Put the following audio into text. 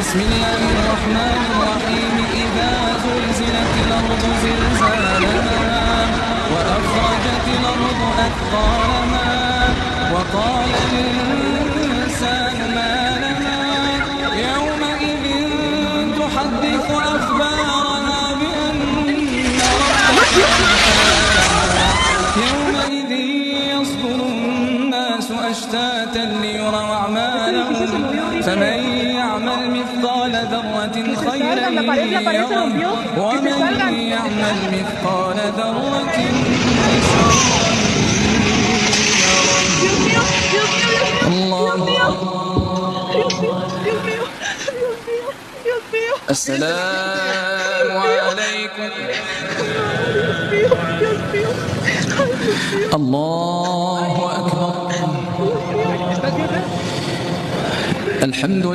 بسم الله الرحمن الرحيم إذا زلزلت الأرض زلزالها وأخرجت الأرض أثقالها وقال الإنسان ما لها يومئذ تحدث أخبارها بأن يومئذ يصدر الناس أشتاتا ليروا أعمالهم فمن يعمل مثقال ذرة خيرا يره ومن يعمل مثقال ذرة شرا يره. السلام عليكم. الله أكبر. الحمد لله.